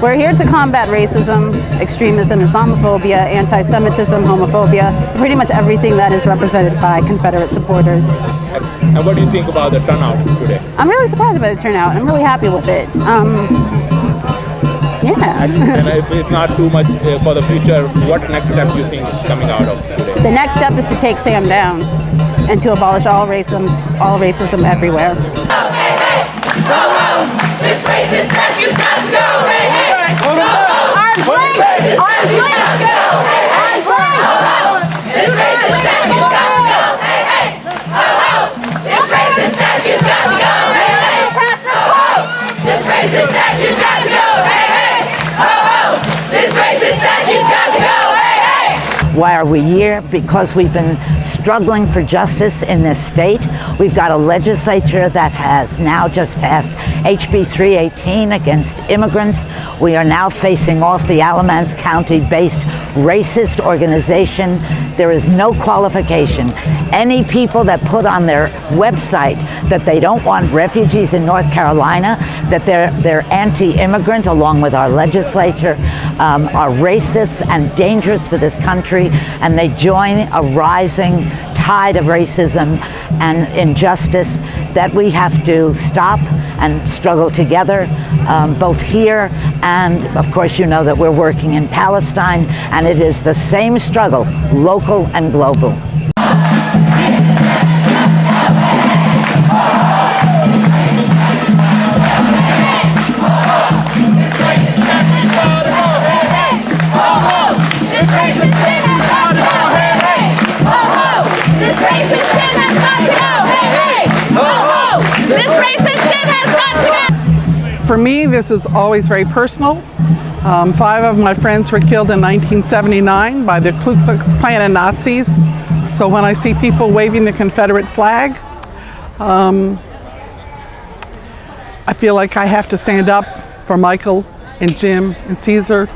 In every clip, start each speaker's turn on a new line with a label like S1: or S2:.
S1: We're here to combat racism, extremism, Islamophobia, anti-Semitism, homophobia, pretty much everything that is represented by Confederate supporters.
S2: And what do you think about the turnout today?
S1: I'm really surprised by the turnout. I'm really happy with it. Yeah.
S2: And if it's not too much for the future, what next step do you think is coming out of today?
S1: The next step is to take Sam down and to abolish all racism everywhere.
S3: Oh, hey, hey. Oh, oh. This racist statue's got to go. Hey, hey. Oh, oh. Arms length. Arms length. Hey, hey. Oh, oh. This racist statue's got to go. Hey, hey. Oh, oh. This racist statue's got to go. Hey, hey. Oh, this racist statue's got to go. Hey, hey. Oh, oh. This racist statue's got to go. Hey, hey.
S4: Why are we here? Because we've been struggling for justice in this state. We've got a legislature that has now just passed HB 318 against immigrants. We are now facing off the Alamance County-based racist organization. There is no qualification. Any people that put on their website that they don't want refugees in North Carolina, that they're anti-immigrant along with our legislature, are racist and dangerous for this country, and they join a rising tide of racism and injustice that we have to stop and struggle together, both here and, of course, you know that we're working in Palestine, and it is the same struggle, local and global.
S5: For me, this is always very personal. 5 of my friends were killed in 1979 by the Ku Klux Klan and Nazis. So when I see people waving the Confederate flag, I feel like I have to stand up for Michael and Jim and Caesar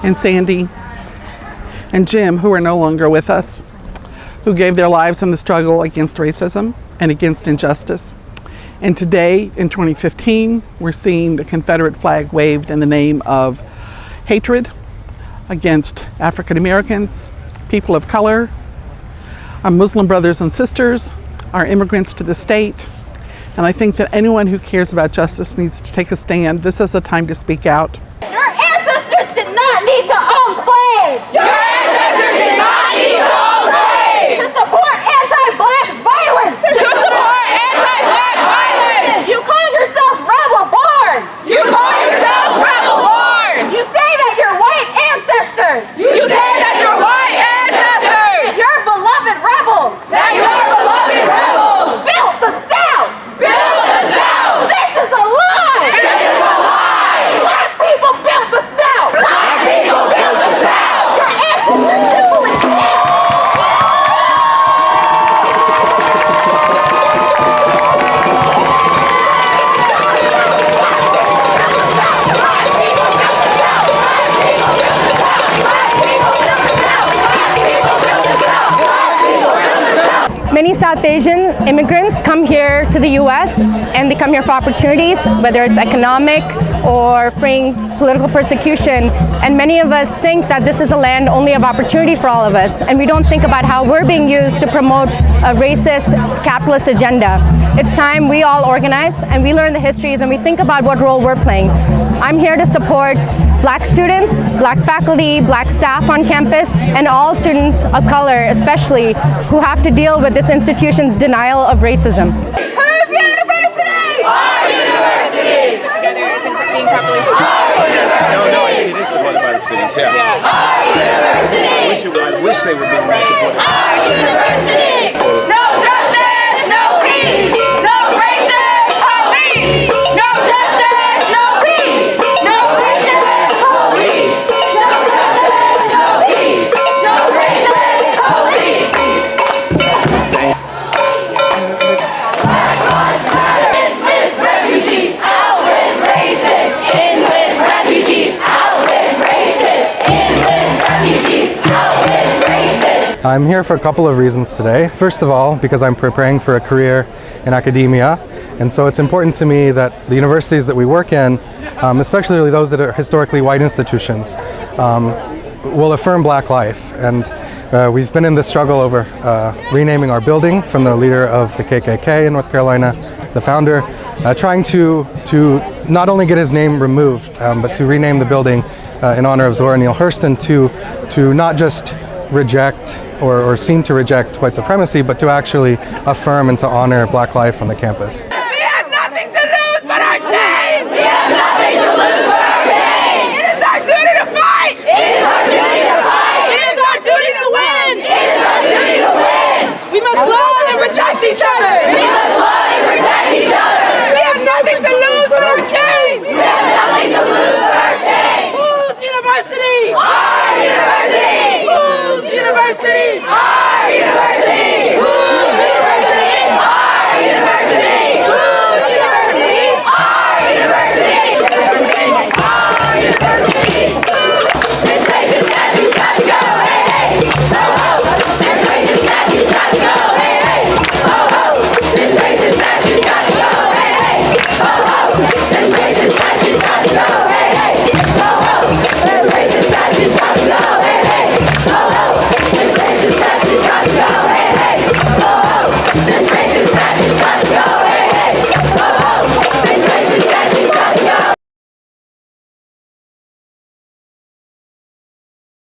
S5: and Sandy and Jim, who are no longer with us, who gave their lives in the struggle against racism and against injustice. And today, in 2015, we're seeing the Confederate flag waved in the name of hatred against African Americans, people of color, our Muslim brothers and sisters, our immigrants to the state. And I think that anyone who cares about justice needs to take a stand. This is a time to speak out.
S3: Your ancestors did not need to own slaves! Your ancestors did not need to own slaves! To support anti-black violence! To support anti-black violence! You call yourself rebel-born! You call yourself rebel-born! You say that you're white ancestors! You say that you're white ancestors! Your beloved rebels! That your beloved rebels! Built the South! Built the South! This is a lie! This is a lie! Black people built the South! Black people built the South! Your ancestors simply can't!
S6: Many South Asian immigrants come here to the U.S. and they come here for opportunities, whether it's economic or freeing political persecution. And many of us think that this is a land only of opportunity for all of us, and we don't think about how we're being used to promote a racist, capitalist agenda. It's time we all organize and we learn the histories and we think about what role we're playing. I'm here to support Black students, Black faculty, Black staff on campus, and all students of color, especially, who have to deal with this institution's denial of racism.
S3: Whose university? Our university!
S7: Together isn't being properly supported.
S3: Our university!
S7: No, I think it is supported by the students, yeah.
S3: Our university!
S7: I wish they were being more supported.
S3: Our university! No justice, no peace! No racist police! No justice, no peace! No racist police! No justice, no peace! No racist police! In with refugees, out with racists! In with refugees, out with racists! In with refugees, out with racists!
S8: I'm here for a couple of reasons today. First of all, because I'm preparing for a career in academia, And so it's important to me that the universities that we work in, especially those that are historically white institutions, will affirm black life. And we've been in this struggle over renaming our building from the leader of the KKK in North Carolina, the founder, trying to not only get his name removed, but to rename the building in honor of Zora Neale Hurston, to not just reject or seem to reject white supremacy, but to actually affirm and to honor black life on the campus.